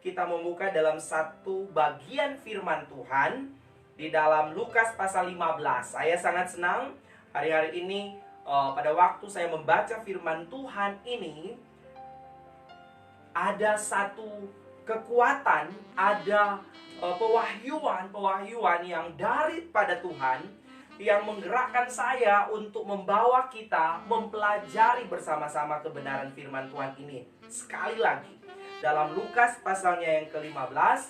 kita membuka dalam satu bagian firman Tuhan di dalam Lukas pasal 15. Saya sangat senang hari-hari ini pada waktu saya membaca firman Tuhan ini, ada satu kekuatan, ada pewahyuan yang daripada Tuhan yang menggerakkan saya untuk membawa kita mempelajari bersama-sama kebenaran firman Tuhan ini. Sekali lagi, dalam Lukas pasalnya yang ke-15,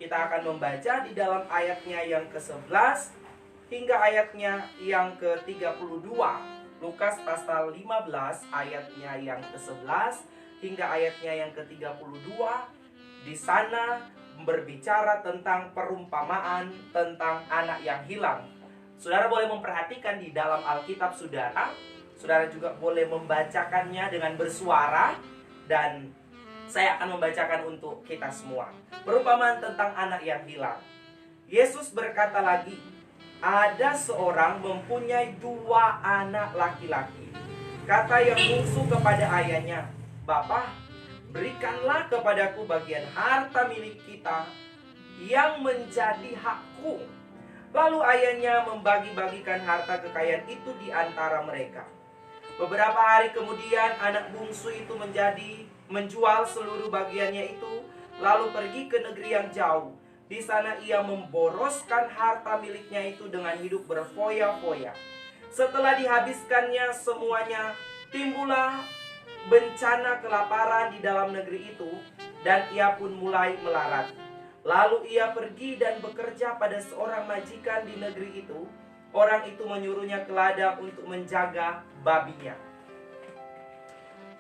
kita akan membaca di dalam ayatnya yang ke-11 hingga ayatnya yang ke-32. Lukas pasal 15 ayatnya yang ke-11 hingga ayatnya yang ke-32. Di sana berbicara tentang perumpamaan tentang anak yang hilang. Saudara boleh memperhatikan di dalam Alkitab saudara. Saudara juga boleh membacakannya dengan bersuara, dan saya akan membacakan untuk kita semua. Perumpamaan tentang anak yang hilang. Yesus berkata lagi, ada seorang mempunyai 2 anak laki-laki. Kata yang bungsu kepada ayahnya, "Bapa, berikanlah kepadaku bagian harta milik kita yang menjadi hakku." Lalu ayahnya membagi-bagikan harta kekayaan itu di antara mereka. Beberapa hari kemudian anak bungsu itu menjual seluruh bagiannya itu, lalu pergi ke negeri yang jauh. Di sana ia memboroskan harta miliknya itu dengan hidup berfoya-foya. Setelah dihabiskannya semuanya, timbullah bencana kelaparan di dalam negeri itu, dan ia pun mulai melarat. Lalu ia pergi dan bekerja pada seorang majikan di negeri itu. Orang itu menyuruhnya ke ladang untuk menjaga babinya.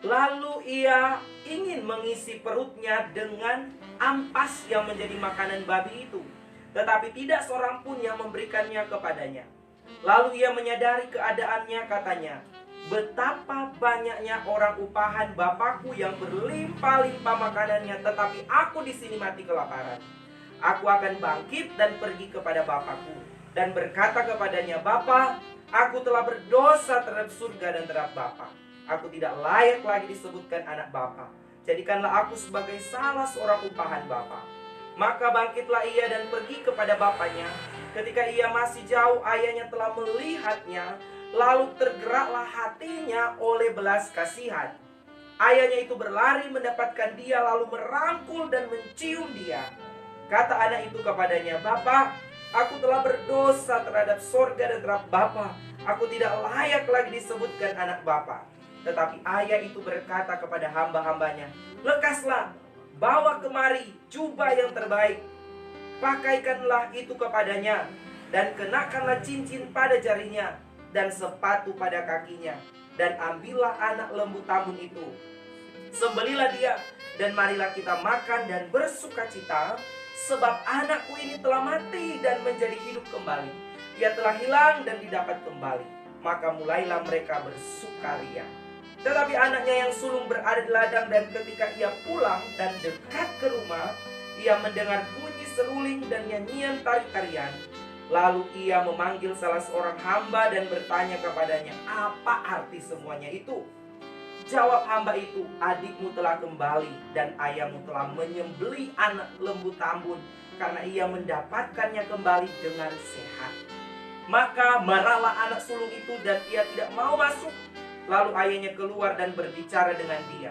Lalu ia ingin mengisi perutnya dengan ampas yang menjadi makanan babi itu, tetapi tidak seorang pun yang memberikannya kepadanya. Lalu ia menyadari keadaannya, katanya, "Betapa banyaknya orang upahan bapakku yang berlimpah-limpah makanannya, tetapi aku di sini mati kelaparan. Aku akan bangkit dan pergi kepada bapakku dan berkata kepadanya, Bapa, aku telah berdosa terhadap surga dan terhadap Bapa. Aku tidak layak lagi disebutkan anak Bapa. Jadikanlah aku sebagai salah seorang upahan Bapa." Maka bangkitlah ia dan pergi kepada bapaknya. Ketika ia masih jauh, ayahnya telah melihatnya. Lalu tergeraklah hatinya oleh belas kasihan. Ayahnya itu berlari mendapatkan dia, lalu merangkul dan mencium dia. Kata anak itu kepadanya, "Bapa, aku telah berdosa terhadap sorga dan terhadap Bapa. Aku tidak layak lagi disebutkan anak Bapa." Tetapi ayah itu berkata kepada hamba-hambanya, "Lekaslah, bawa kemari jubah yang terbaik. Pakaikanlah itu kepadanya, dan kenakanlah cincin pada jarinya, dan sepatu pada kakinya. Dan ambillah anak lembu tambun itu. Sembelilah dia, dan marilah kita makan dan bersukacita. Sebab anakku ini telah mati dan menjadi hidup kembali. Ia telah hilang dan didapat kembali." Maka mulailah mereka bersukaria. Tetapi anaknya yang sulung berada di ladang, dan ketika ia pulang dan dekat ke rumah, ia mendengar bunyi seruling dan nyanyian tari-tarian. Lalu ia memanggil salah seorang hamba dan bertanya kepadanya, "Apa arti semuanya itu?" Jawab hamba itu, "Adikmu telah kembali, dan ayahmu telah menyembelih anak lembu tambun, karena ia mendapatkannya kembali dengan sehat." Maka marahlah anak sulung itu, dan ia tidak mau masuk. Lalu ayahnya keluar dan berbicara dengan dia.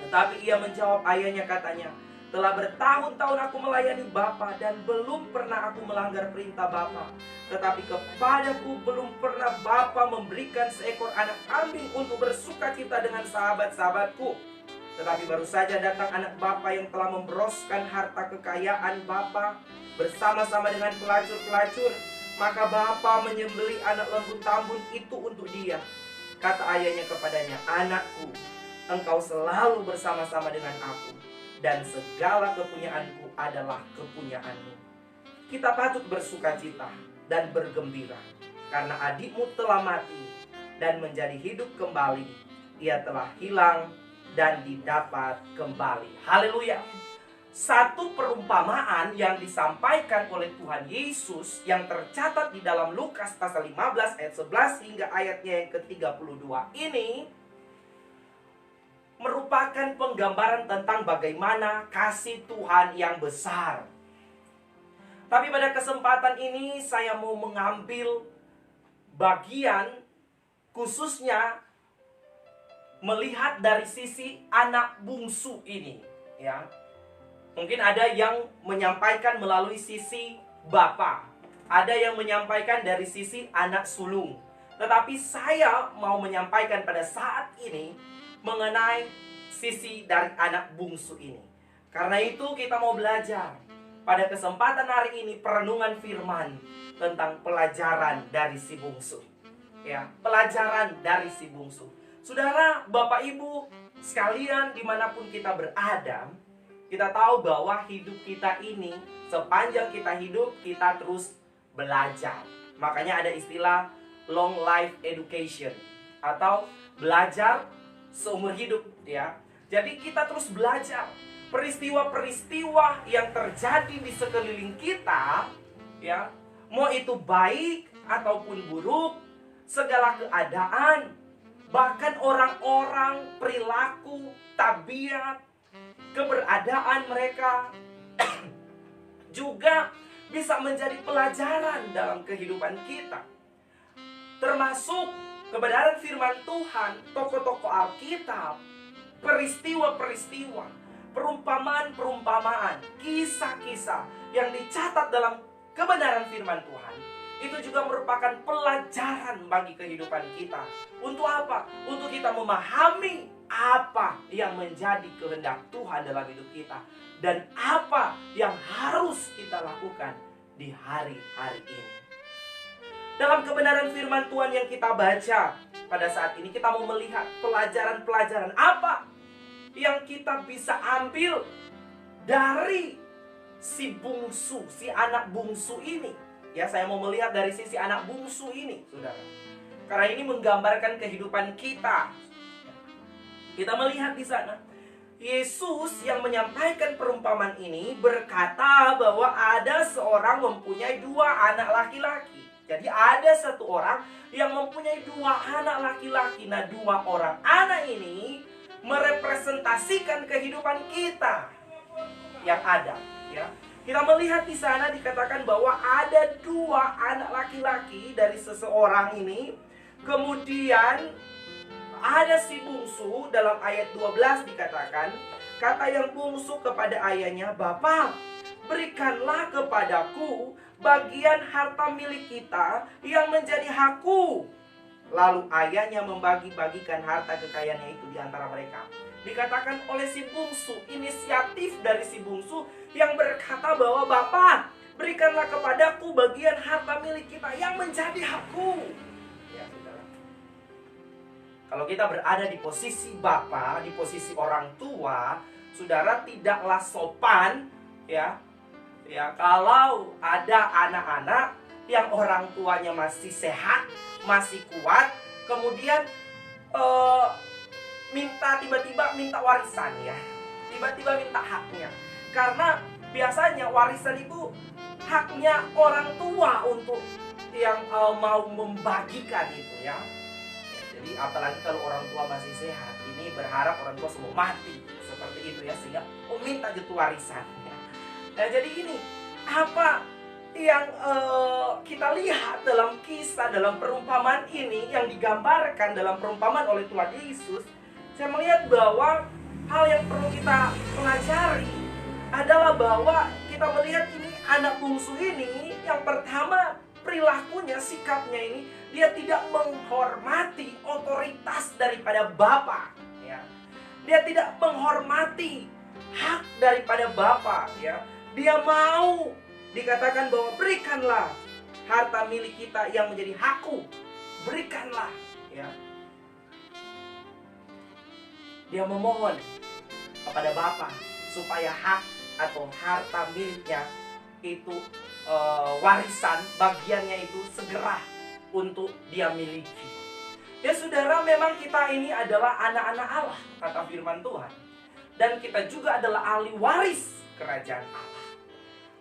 Tetapi ia menjawab ayahnya, katanya, "Telah bertahun-tahun aku melayani Bapa, dan belum pernah aku melanggar perintah Bapa. Tetapi kepadaku belum pernah Bapa memberikan seekor anak kambing untuk bersukacita dengan sahabat-sahabatku. Tetapi baru saja datang anak Bapa yang telah memboroskan harta kekayaan Bapa bersama-sama dengan pelacur-pelacur. Maka Bapa menyembelih anak lembu tambun itu untuk dia." Kata ayahnya kepadanya, "Anakku, engkau selalu bersama-sama dengan aku, dan segala kepunyaanku adalah kepunyaanmu. Kita patut bersukacita dan bergembira, karena adikmu telah mati dan menjadi hidup kembali. Ia telah hilang dan didapat kembali." Haleluya. Satu perumpamaan yang disampaikan oleh Tuhan Yesus yang tercatat di dalam Lukas pasal 15 ayat 11 hingga ayatnya yang ke-32 ini merupakan merupakan penggambaran tentang bagaimana kasih Tuhan yang besar. Tapi pada kesempatan ini saya mau mengambil bagian khususnya melihat dari sisi anak bungsu ini, ya. Mungkin ada yang menyampaikan melalui sisi bapa, ada yang menyampaikan dari sisi anak sulung. Tetapi saya mau menyampaikan pada saat ini mengenai sisi dari anak bungsu ini. Karena itu kita mau belajar pada kesempatan hari ini perenungan firman tentang pelajaran dari si bungsu. Ya, pelajaran dari si bungsu. Saudara, Bapak Ibu sekalian dimanapun kita berada, kita tahu bahwa hidup kita ini, sepanjang kita hidup, kita terus belajar. Makanya ada istilah long life education atau belajar seumur hidup, ya. Jadi kita terus belajar. Peristiwa-peristiwa yang terjadi di sekeliling kita, ya, mau itu baik ataupun buruk, segala keadaan, bahkan orang-orang, perilaku, tabiat, keberadaan mereka juga bisa menjadi pelajaran dalam kehidupan kita. Termasuk kebenaran firman Tuhan, tokoh-tokoh Alkitab, peristiwa-peristiwa, perumpamaan-perumpamaan, kisah-kisah yang dicatat dalam kebenaran firman Tuhan, itu juga merupakan pelajaran bagi kehidupan kita. Untuk apa? Untuk kita memahami apa yang menjadi kehendak Tuhan dalam hidup kita dan apa yang harus kita lakukan di hari-hari ini. Dalam kebenaran firman Tuhan yang kita baca pada saat ini, kita mau melihat pelajaran-pelajaran apa yang kita bisa ambil dari si bungsu, si anak bungsu ini. Ya, saya mau melihat dari sisi anak bungsu ini, saudara. Karena ini menggambarkan kehidupan kita. Kita melihat di sana, Yesus yang menyampaikan perumpamaan ini berkata bahwa ada seorang mempunyai 2 anak laki-laki. Jadi ada satu orang yang mempunyai 2 anak laki-laki. Nah, 2 orang anak ini merepresentasikan kehidupan kita yang ada, ya. Kita melihat di sana dikatakan bahwa ada 2 anak laki-laki dari seseorang ini. Kemudian ada si bungsu, dalam ayat 12 dikatakan, kata yang bungsu kepada ayahnya, "Bapak, berikanlah kepadaku bagian harta milik kita yang menjadi hakku." Lalu ayahnya membagi-bagikan harta kekayaannya itu di antara mereka. Dikatakan oleh si bungsu, inisiatif dari si bungsu yang berkata bahwa, "Bapak, berikanlah kepadaku bagian harta milik kita yang menjadi hakku." Ya, saudara. Kalau kita berada di posisi bapak, di posisi orang tua, saudara, tidaklah sopan, ya, kalau ada anak-anak yang orang tuanya masih sehat, masih kuat, kemudian tiba-tiba minta warisan, ya. Tiba-tiba minta haknya. Karena biasanya warisan itu haknya orang tua untuk yang mau membagikan itu, ya. Jadi apalagi kalau orang tua masih sehat, ini berharap orang tua semua mati seperti itu, ya, sehingga minta gitu warisan, ya. Nah, jadi ini apa yang kita lihat dalam kisah, dalam perumpamaan ini yang digambarkan dalam perumpamaan oleh Tuhan Yesus. Saya melihat bahwa hal yang perlu kita pelajari adalah bahwa kita melihat ini anak bungsu ini, yang pertama perilakunya, sikapnya ini, dia tidak menghormati otoritas daripada bapa, ya. Dia tidak menghormati hak daripada bapa, ya. Dia mau dikatakan bahwa berikanlah harta milik kita yang menjadi hakku, berikanlah, ya. Dia memohon kepada bapa supaya hak atau harta miliknya itu, warisan bagiannya itu segera untuk dia miliki. Ya, saudara, memang kita ini adalah anak-anak Allah, kata firman Tuhan. Dan kita juga adalah ahli waris kerajaan Allah.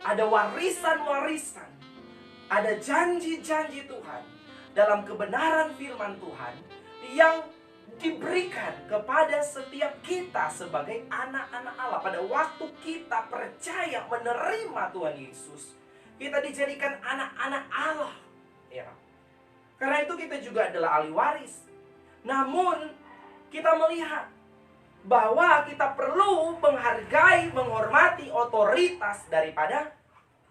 Ada warisan-warisan, ada janji-janji Tuhan dalam kebenaran firman Tuhan yang diberikan kepada setiap kita sebagai anak-anak Allah. Pada waktu kita percaya menerima Tuhan Yesus, kita dijadikan anak-anak Allah, ya. Karena itu kita juga adalah ahli waris. Namun kita melihat bahwa kita perlu menghargai, menghormati otoritas daripada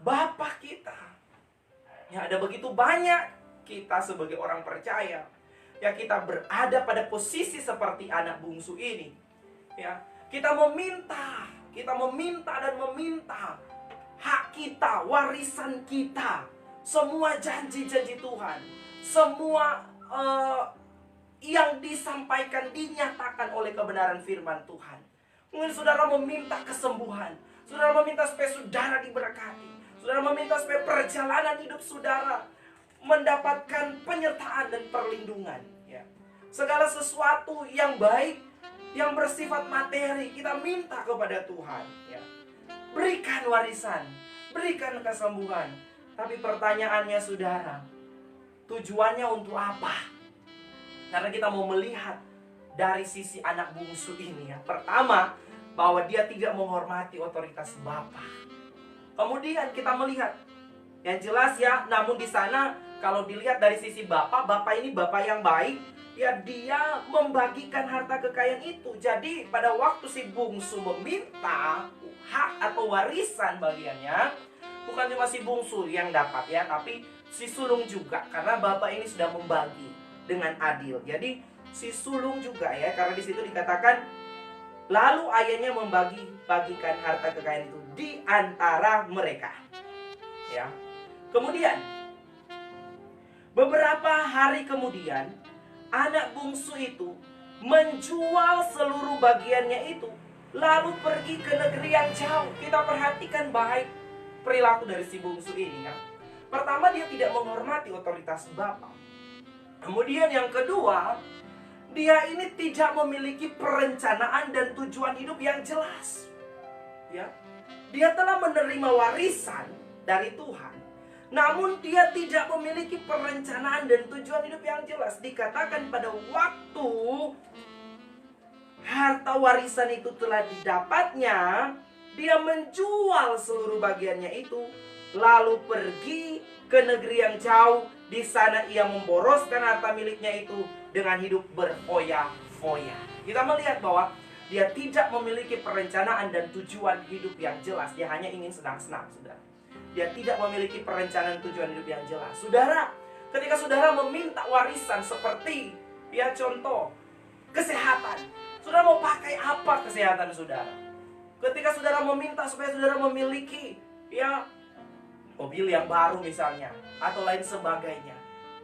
Bapa kita. Ya, ada begitu banyak kita sebagai orang percaya, ya, kita berada pada posisi seperti anak bungsu ini. Ya, kita meminta dan meminta hak kita, warisan kita, semua janji-janji Tuhan, semua yang disampaikan, dinyatakan oleh kebenaran firman Tuhan. Mungkin saudara meminta kesembuhan, saudara meminta supaya saudara diberkati, saudara meminta supaya perjalanan hidup saudara mendapatkan penyertaan dan perlindungan, ya. Segala sesuatu yang baik, yang bersifat materi, kita minta kepada Tuhan, ya. Berikan warisan, berikan kesembuhan. Tapi pertanyaannya saudara, tujuannya untuk apa? Karena kita mau melihat dari sisi anak bungsu ini, ya. Pertama, bahwa dia tidak menghormati otoritas Bapa. Kemudian kita melihat yang jelas, ya, namun di sana kalau dilihat dari sisi Bapa ini Bapa yang baik, ya, dia membagikan harta kekayaan itu. Jadi pada waktu si bungsu meminta hak atau warisan bagiannya, bukan cuma si bungsu yang dapat, ya, tapi si sulung juga, karena Bapa ini sudah membagi dengan adil. Jadi si sulung juga, ya, karena di situ dikatakan lalu ayahnya membagikan harta kekayaan itu di antara mereka, ya. Kemudian beberapa hari kemudian anak bungsu itu menjual seluruh bagiannya itu, lalu pergi ke negeri yang jauh. Kita perhatikan baik perilaku dari si bungsu ini, ya. Pertama, dia tidak menghormati otoritas Bapa. Kemudian yang kedua, dia ini tidak memiliki perencanaan dan tujuan hidup yang jelas, ya. Dia telah menerima warisan dari Tuhan, namun dia tidak memiliki perencanaan dan tujuan hidup yang jelas. Dikatakan pada waktu harta warisan itu telah didapatnya, dia menjual seluruh bagiannya itu, lalu pergi ke negeri yang jauh. Di sana ia memboroskan harta miliknya itu dengan hidup berfoya-foya. Kita melihat bahwa dia tidak memiliki perencanaan dan tujuan hidup yang jelas. Dia hanya ingin senang-senang, saudara. Dia tidak memiliki perencanaan tujuan hidup yang jelas. Saudara, ketika saudara meminta warisan seperti, ya, contoh kesehatan, saudara mau pakai apa kesehatan saudara? Ketika saudara meminta supaya saudara memiliki, ya, mobil yang baru misalnya, atau lain sebagainya,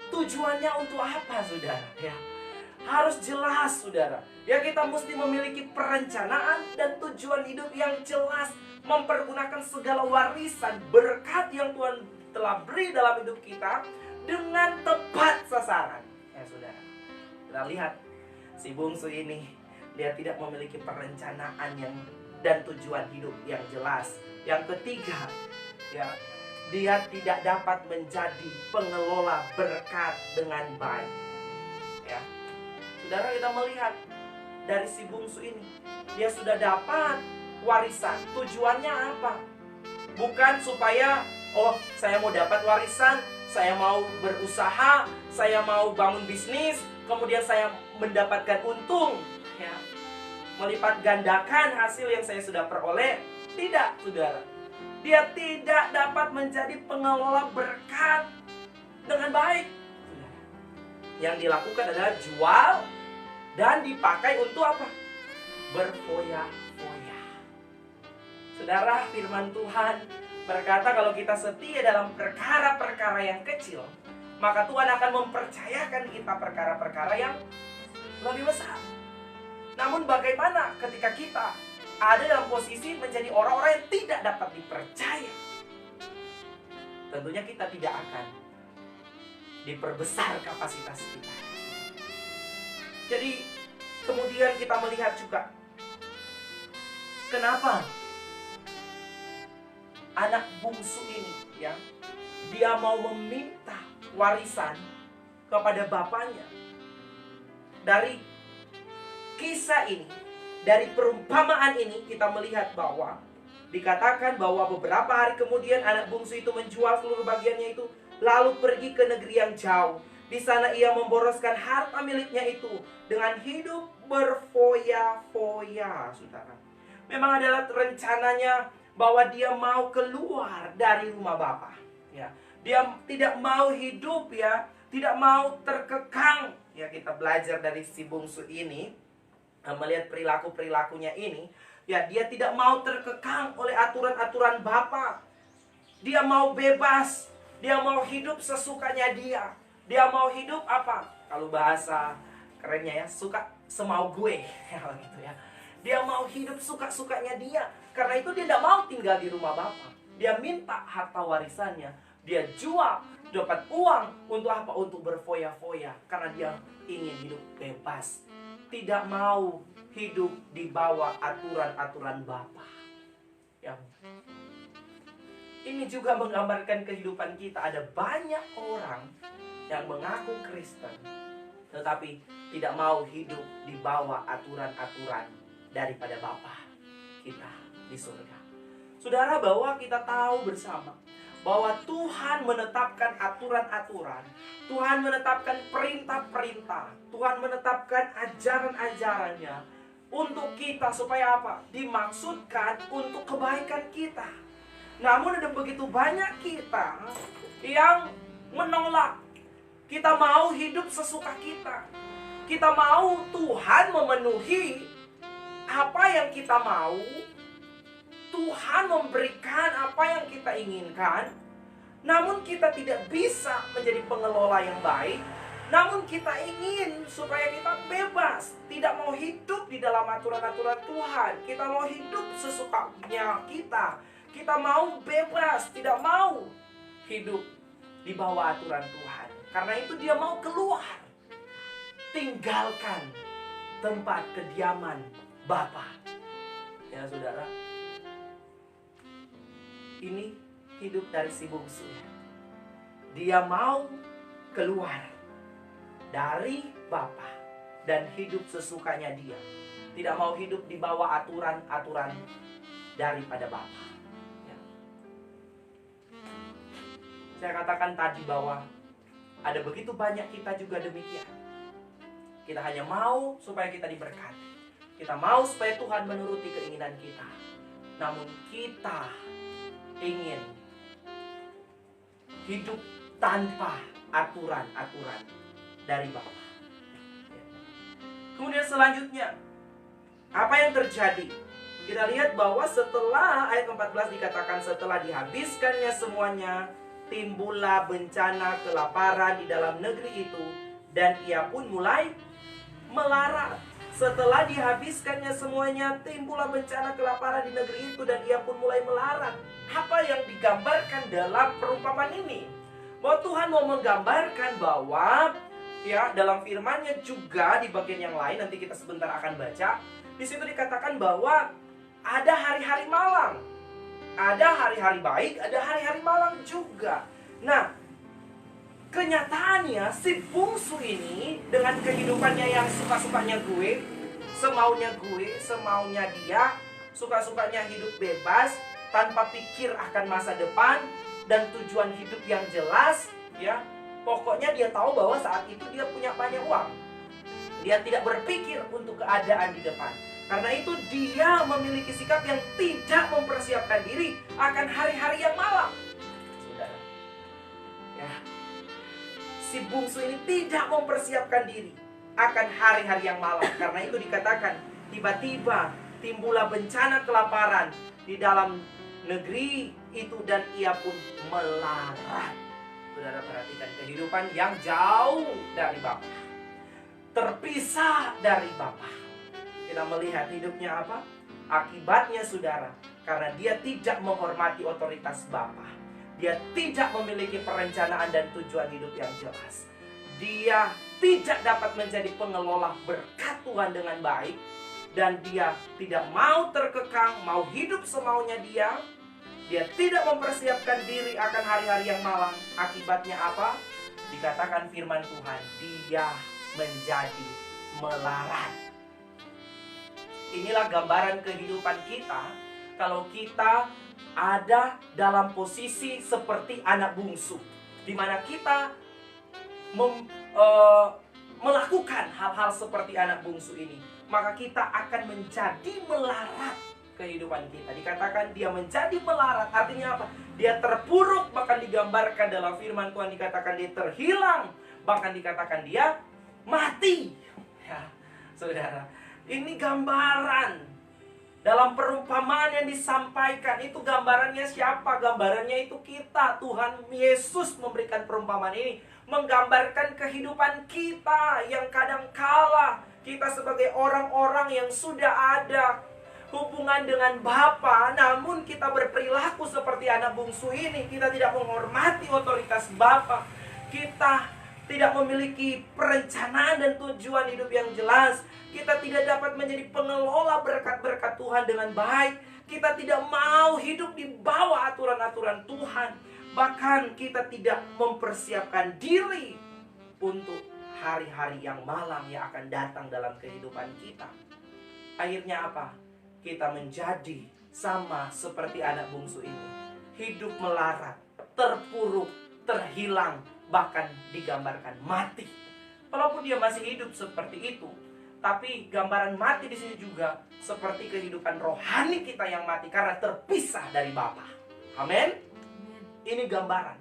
tujuannya untuk apa, saudara? Ya, harus jelas, saudara. Ya, kita mesti memiliki perencanaan dan tujuan hidup yang jelas, mempergunakan segala warisan berkat yang Tuhan telah beri dalam hidup kita dengan tepat sasaran, ya, saudara. Kita lihat si bungsu ini, dia tidak memiliki perencanaan dan tujuan hidup yang jelas. Yang ketiga, ya, dia tidak dapat menjadi pengelola berkat dengan baik, ya. Saudara, kita melihat dari si bungsu ini, dia sudah dapat warisan. Tujuannya apa? Bukan supaya, oh, saya mau dapat warisan, saya mau berusaha, saya mau bangun bisnis, kemudian saya mendapatkan untung, ya, melipat gandakan hasil yang saya sudah peroleh. Tidak, saudara. Dia tidak dapat menjadi pengelola berkat dengan baik. Yang dilakukan adalah jual dan dipakai untuk apa? Berfoya-foya. Saudara, firman Tuhan berkata kalau kita setia dalam perkara-perkara yang kecil, maka Tuhan akan mempercayakan kita perkara-perkara yang lebih besar. Namun bagaimana ketika kita ada dalam posisi menjadi orang-orang yang tidak dapat dipercaya? Tentunya kita tidak akan diperbesar kapasitas kita. Jadi kemudian kita melihat juga kenapa anak bungsu ini, ya, dia mau meminta warisan kepada bapaknya. Dari kisah ini, dari perumpamaan ini kita melihat bahwa dikatakan bahwa beberapa hari kemudian anak bungsu itu menjual seluruh bagiannya itu, lalu pergi ke negeri yang jauh. Di sana ia memboroskan harta miliknya itu dengan hidup berfoya-foya, saudara. Memang adalah rencananya bahwa dia mau keluar dari rumah Bapa. Ya, dia tidak mau hidup, ya, tidak mau terkekang. Ya, kita belajar dari si bungsu ini, melihat perilaku-perilakunya ini. Ya, dia tidak mau terkekang oleh aturan-aturan Bapa. Dia mau bebas. Dia mau hidup sesukanya dia. Dia mau hidup apa? Kalau bahasa kerennya ya, suka semau gue. Gitu ya. Dia mau hidup suka-sukanya dia. Karena itu dia tidak mau tinggal di rumah Bapa. Dia minta harta warisannya. Dia jual, dapat uang. Untuk apa? Untuk berfoya-foya. Karena dia ingin hidup bebas. Tidak mau hidup di bawah aturan-aturan Bapa. Ya. Ini juga menggambarkan kehidupan kita. Ada banyak orang yang mengaku Kristen, tetapi tidak mau hidup di bawah aturan-aturan daripada Bapa kita di surga. Saudara, bahwa kita tahu bersama bahwa Tuhan menetapkan aturan-aturan, Tuhan menetapkan perintah-perintah, Tuhan menetapkan ajaran-ajarannya untuk kita supaya apa? Dimaksudkan untuk kebaikan kita. Namun ada begitu banyak kita yang menolak. Kita mau hidup sesuka kita. Kita mau Tuhan memenuhi apa yang kita mau. Tuhan memberikan apa yang kita inginkan. Namun kita tidak bisa menjadi pengelola yang baik. Namun kita ingin supaya kita bebas. Tidak mau hidup di dalam aturan-aturan Tuhan. Kita mau hidup sesukanya kita. Kita mau bebas. Tidak mau hidup di bawah aturan Tuhan. Karena itu dia mau keluar. Tinggalkan tempat kediaman Bapa. Ya, saudara. Ini hidup dari si bungsu. Dia mau keluar dari Bapa dan hidup sesukanya dia. Tidak mau hidup di bawah aturan-aturan daripada Bapa. Ya. Saya katakan tadi bahwa ada begitu banyak kita juga demikian. Kita hanya mau supaya kita diberkati. Kita mau supaya Tuhan menuruti keinginan kita. Namun kita ingin hidup tanpa aturan-aturan dari Bapa. Kemudian selanjutnya, apa yang terjadi? Kita lihat bahwa setelah ayat 14 dikatakan setelah dihabiskannya semuanya, timbullah bencana kelaparan di dalam negeri itu, dan ia pun mulai melarat. Setelah dihabiskannya semuanya, timbullah bencana kelaparan di negeri itu, dan ia pun mulai melarat. Apa yang digambarkan dalam perumpamaan ini? Bahwa Tuhan mau menggambarkan bahwa ya, dalam firman-Nya juga di bagian yang lain, nanti kita sebentar akan baca. Di situ dikatakan bahwa ada hari-hari malang. Ada hari-hari baik, ada hari-hari malang juga. Nah, kenyataannya si bungsu ini dengan kehidupannya yang suka-sukanya gue, semaunya dia, suka-sukanya hidup bebas, tanpa pikir akan masa depan dan tujuan hidup yang jelas, ya. Pokoknya dia tahu bahwa saat itu dia punya banyak uang. Dia tidak berpikir untuk keadaan di depan. Karena itu dia memiliki sikap yang tidak mempersiapkan diri akan hari-hari yang malam. Saudara, ya, si bungsu ini tidak mempersiapkan diri akan hari-hari yang malam. Karena itu dikatakan tiba-tiba timbullah bencana kelaparan di dalam negeri itu, dan ia pun melarat. Saudara, perhatikan kehidupan yang jauh dari Bapa, terpisah dari Bapa. Kita melihat hidupnya apa? Akibatnya, saudara, karena dia tidak menghormati otoritas Bapa. Dia tidak memiliki perencanaan dan tujuan hidup yang jelas. Dia tidak dapat menjadi pengelola berkat Tuhan dengan baik. Dan dia tidak mau terkekang, mau hidup semaunya dia. Dia tidak mempersiapkan diri akan hari-hari yang malang. Akibatnya apa? Dikatakan firman Tuhan, dia menjadi melarat. Inilah gambaran kehidupan kita kalau kita ada dalam posisi seperti anak bungsu, di mana kita melakukan hal-hal seperti anak bungsu ini, maka kita akan menjadi melarat kehidupan kita. Dikatakan dia menjadi melarat, artinya apa? Dia terpuruk, bahkan digambarkan dalam firman Tuhan dikatakan dia terhilang, bahkan dikatakan dia mati. Ya, saudara, ini gambaran. Dalam perumpamaan yang disampaikan itu gambarannya siapa? Gambarannya itu kita. Tuhan Yesus memberikan perumpamaan ini, menggambarkan kehidupan kita yang kadang kala kita sebagai orang-orang yang sudah ada hubungan dengan Bapa, namun kita berperilaku seperti anak bungsu ini. Kita tidak menghormati otoritas Bapa. Kita tidak memiliki perencanaan dan tujuan hidup yang jelas. Kita tidak dapat menjadi pengelola berkat-berkat Tuhan dengan baik. Kita tidak mau hidup di bawah aturan-aturan Tuhan. Bahkan kita tidak mempersiapkan diri untuk hari-hari yang malang yang akan datang dalam kehidupan kita. Akhirnya apa? Kita menjadi sama seperti anak bungsu ini. Hidup melarat, terpuruk, terhilang, bahkan digambarkan mati. Walaupun dia masih hidup seperti itu, tapi gambaran mati di sini juga seperti kehidupan rohani kita yang mati karena terpisah dari Bapa. Amin. Ini gambaran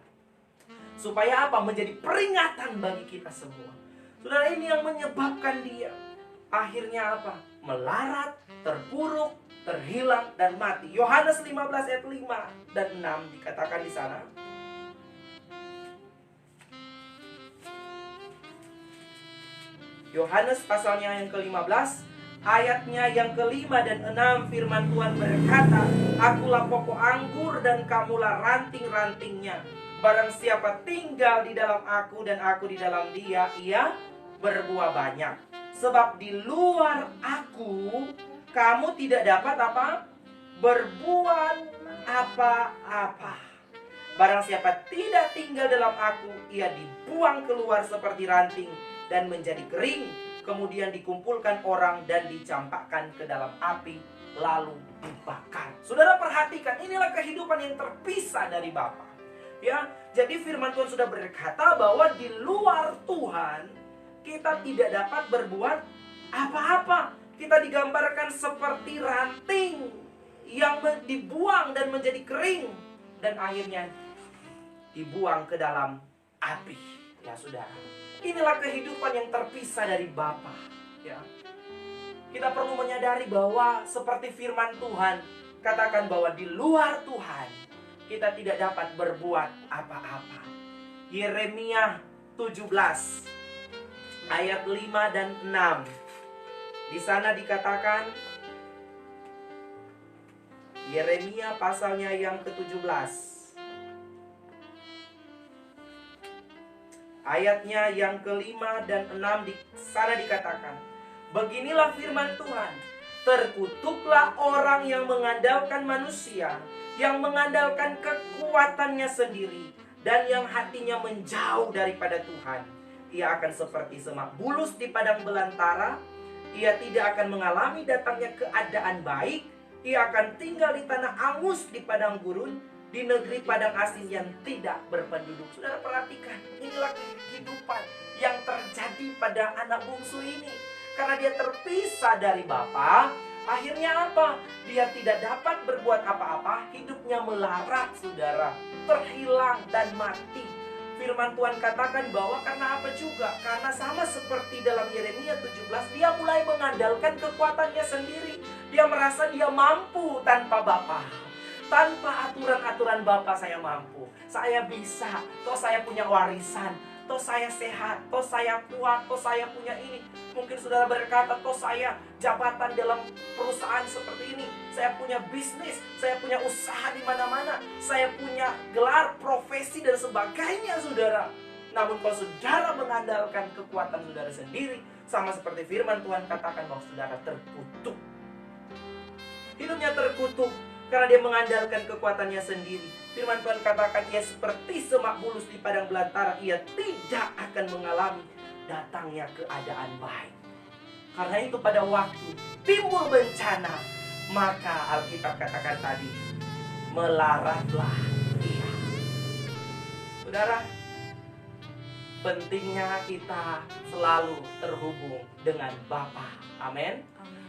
supaya apa? Menjadi peringatan bagi kita semua. Saudara, ini yang menyebabkan dia akhirnya apa? Melarat, terpuruk, terhilang, dan mati. Yohanes 15 ayat 5 dan 6 dikatakan di sana. Yohanes pasalnya yang ke-15, ayatnya yang ke-5 dan 6, firman Tuhan berkata, "Akulah pokok anggur dan kamulah ranting-rantingnya. Barang siapa tinggal di dalam aku dan aku di dalam dia, ia berbuah banyak. Sebab di luar aku, kamu tidak dapat apa? Berbuat apa-apa. Barang siapa tidak tinggal dalam aku, ia dibuang keluar seperti ranting dan menjadi kering, kemudian dikumpulkan orang dan dicampakkan ke dalam api, lalu dibakar." Saudara perhatikan, inilah kehidupan yang terpisah dari Bapa. Ya, jadi firman Tuhan sudah berkata bahwa di luar Tuhan kita tidak dapat berbuat apa-apa. Kita digambarkan seperti ranting yang dibuang dan menjadi kering dan akhirnya dibuang ke dalam api. Ya saudara, inilah kehidupan yang terpisah dari Bapa. Ya, kita perlu menyadari bahwa seperti firman Tuhan katakan bahwa di luar Tuhan kita tidak dapat berbuat apa-apa. Yeremia 17 ayat 5 dan 6. Di sana dikatakan, Yeremia pasalnya yang ke-17 ayatnya yang ke-5 dan 6, di sana dikatakan, "Beginilah firman Tuhan, terkutuklah orang yang mengandalkan manusia, yang mengandalkan kekuatannya sendiri, dan yang hatinya menjauh daripada Tuhan. Ia akan seperti semak bulus di padang belantara. Ia tidak akan mengalami datangnya keadaan baik. Ia akan tinggal di tanah angus di padang gurun, di negeri padang asin yang tidak berpenduduk." Saudara perhatikan, inilah kehidupan yang terjadi pada anak bungsu ini. Karena dia terpisah dari Bapa, akhirnya apa? Dia tidak dapat berbuat apa-apa, hidupnya melarat, saudara, terhilang dan mati. Firman Tuhan katakan bahwa karena apa juga? Karena sama seperti dalam Yeremia 17, dia mulai mengandalkan kekuatannya sendiri. Dia merasa dia mampu tanpa Bapa. Tanpa aturan-aturan Bapa saya mampu. Saya bisa, toh saya punya warisan, toh saya sehat, toh saya kuat, toh saya punya ini. Mungkin saudara berkata, toh saya jabatan dalam perusahaan seperti ini, saya punya bisnis, saya punya usaha di mana-mana, saya punya gelar, profesi dan sebagainya, saudara. Namun kalau saudara mengandalkan kekuatan saudara sendiri, sama seperti firman Tuhan katakan bahwa saudara terkutuk. Hidupnya terkutuk karena dia mengandalkan kekuatannya sendiri. Firman Tuhan katakan ia seperti semak bulus di padang belantara. Ia tidak akan mengalami datangnya keadaan baik. Karena itu pada waktu timbul bencana, maka Alkitab katakan tadi, melaratlah ia. Saudara, pentingnya kita selalu terhubung dengan Bapa. Amin.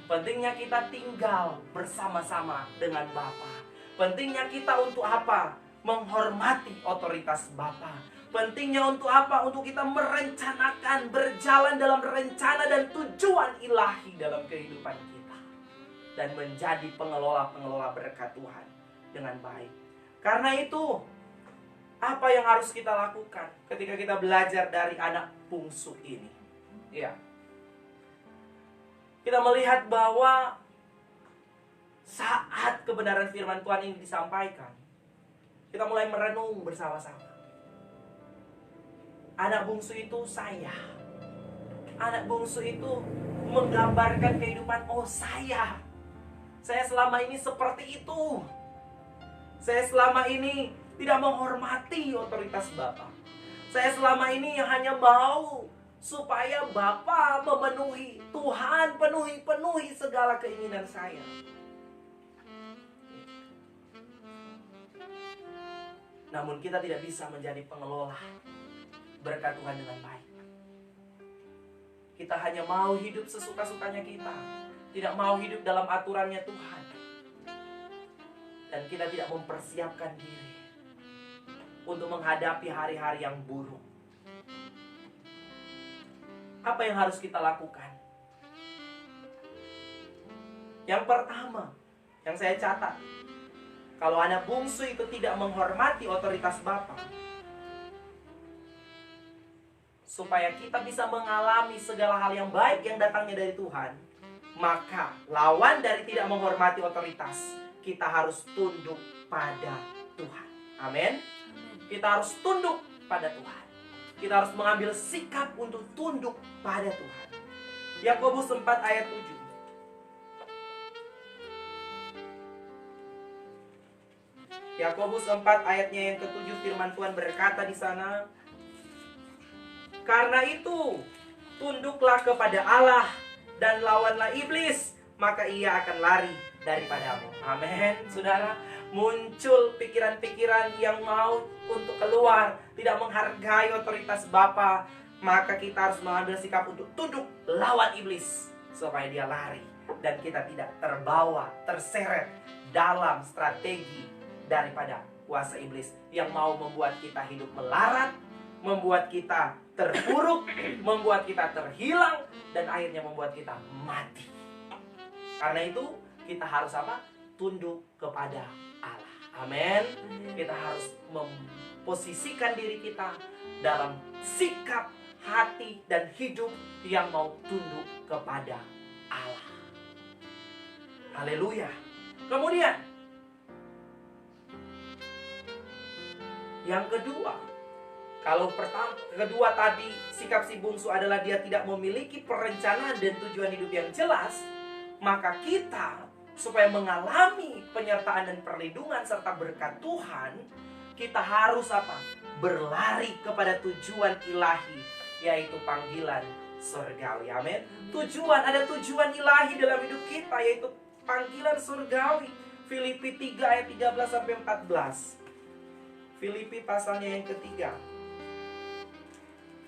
Pentingnya kita tinggal bersama-sama dengan Bapa. Pentingnya kita untuk apa? Menghormati otoritas Bapa. Pentingnya untuk apa? Untuk kita merencanakan, berjalan dalam rencana dan tujuan ilahi dalam kehidupan kita. Dan menjadi pengelola-pengelola berkat Tuhan dengan baik. Karena itu, apa yang harus kita lakukan ketika kita belajar dari anak bungsu ini? Ya. Kita melihat bahwa saat kebenaran firman Tuhan ini disampaikan, kita mulai merenung bersama-sama. Anak bungsu itu saya. Anak bungsu itu menggambarkan kehidupan, oh saya selama ini seperti itu. Saya selama ini tidak menghormati otoritas Bapa. Saya selama ini hanya mau supaya Bapa memenuhi, Tuhan penuhi segala keinginan saya. Namun kita tidak bisa menjadi pengelola berkat Tuhan dengan baik. Kita hanya mau hidup sesuka-sukanya kita, tidak mau hidup dalam aturannya Tuhan. Dan kita tidak mempersiapkan diri untuk menghadapi hari-hari yang buruk. Apa yang harus kita lakukan? Yang pertama, yang saya catat, kalau anak bungsu itu tidak menghormati otoritas Bapa, supaya kita bisa mengalami segala hal yang baik yang datangnya dari Tuhan, maka lawan dari tidak menghormati otoritas, kita harus tunduk pada Tuhan. Amin. Kita harus tunduk pada Tuhan. Kita harus mengambil sikap untuk tunduk pada Tuhan. Yakobus 4 ayat 7. Yakobus 4 ayatnya yang ke-7, firman Tuhan berkata di sana, karena itu tunduklah kepada Allah dan lawanlah iblis, maka ia akan lari daripadamu. Amin. Saudara, muncul pikiran-pikiran yang mau untuk keluar, tidak menghargai otoritas Bapa, maka kita harus mengambil sikap untuk tunduk lawan iblis supaya dia lari dan kita tidak terbawa, terseret dalam strategi daripada kuasa iblis yang mau membuat kita hidup melarat, membuat kita terpuruk, membuat kita terhilang, dan akhirnya membuat kita mati. Karena itu kita harus apa? Tunduk kepada Allah. Amin. Kita harus memposisikan diri kita dalam sikap, hati, dan hidup yang mau tunduk kepada Allah. Haleluya. Kemudian yang kedua, kalau kedua tadi sikap si bungsu adalah dia tidak memiliki perencanaan dan tujuan hidup yang jelas, maka kita supaya mengalami penyertaan dan perlindungan serta berkat Tuhan, kita harus apa? Berlari kepada tujuan ilahi, yaitu panggilan surgawi. Amin. Ada tujuan ilahi dalam hidup kita, yaitu panggilan surgawi. Filipi 3 ayat 13 sampai 14. Filipi pasalnya yang ketiga.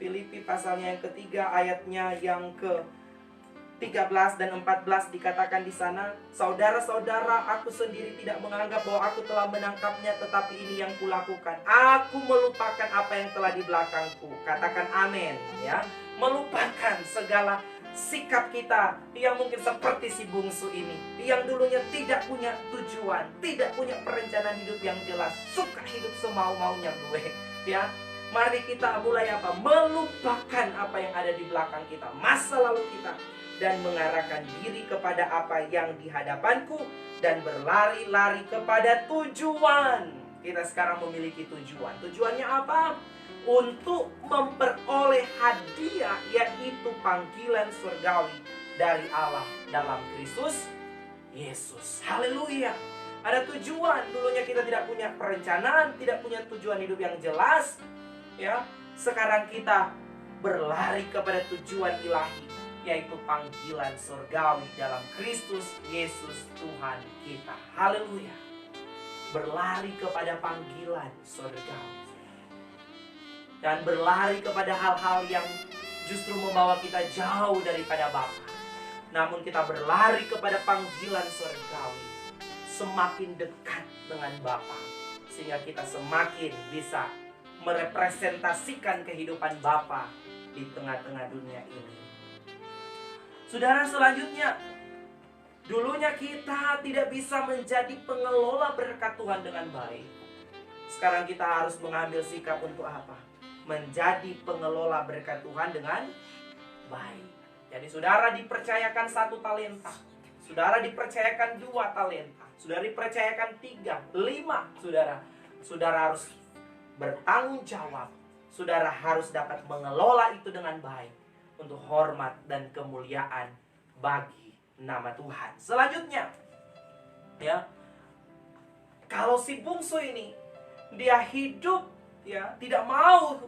Filipi pasalnya yang ketiga ayatnya yang ke-13 dan 14 dikatakan di sana, saudara-saudara, aku sendiri tidak menganggap bahwa aku telah menangkapnya, tetapi ini yang kulakukan. Aku melupakan apa yang telah di belakangku. Katakan amin, ya. Melupakan segala sikap kita yang mungkin seperti si bungsu ini, yang dulunya tidak punya tujuan, tidak punya perencanaan hidup yang jelas, suka hidup semau-maunya gue, ya. Mari kita mulai apa? Melupakan apa yang ada di belakang kita, masa lalu kita, dan mengarahkan diri kepada apa yang di hadapanku, dan berlari-lari kepada tujuan. Kita sekarang memiliki tujuan. Tujuannya apa? Untuk memperoleh hadiah, yaitu panggilan surgawi dari Allah dalam Kristus Yesus. Haleluya. Ada tujuan. Dulunya kita tidak punya perencanaan, tidak punya tujuan hidup yang jelas, ya. Sekarang kita berlari kepada tujuan ilahi, yaitu panggilan surgawi dalam Kristus Yesus Tuhan kita. Haleluya. Berlari kepada panggilan surgawi. Dan berlari kepada hal-hal yang justru membawa kita jauh daripada Bapa. Namun kita berlari kepada panggilan surgawi, semakin dekat dengan Bapa, sehingga kita semakin bisa merepresentasikan kehidupan Bapa di tengah-tengah dunia ini. Saudara, selanjutnya, dulunya kita tidak bisa menjadi pengelola berkat Tuhan dengan baik. Sekarang kita harus mengambil sikap untuk apa? Menjadi pengelola berkat Tuhan dengan baik. Jadi saudara dipercayakan 1 talenta, saudara dipercayakan 2 talenta, saudara dipercayakan 3, 5, saudara harus bertanggung jawab. Saudara harus dapat mengelola itu dengan baik untuk hormat dan kemuliaan bagi nama Tuhan. Selanjutnya, ya, kalau si bungsu ini dia hidup, ya, tidak mau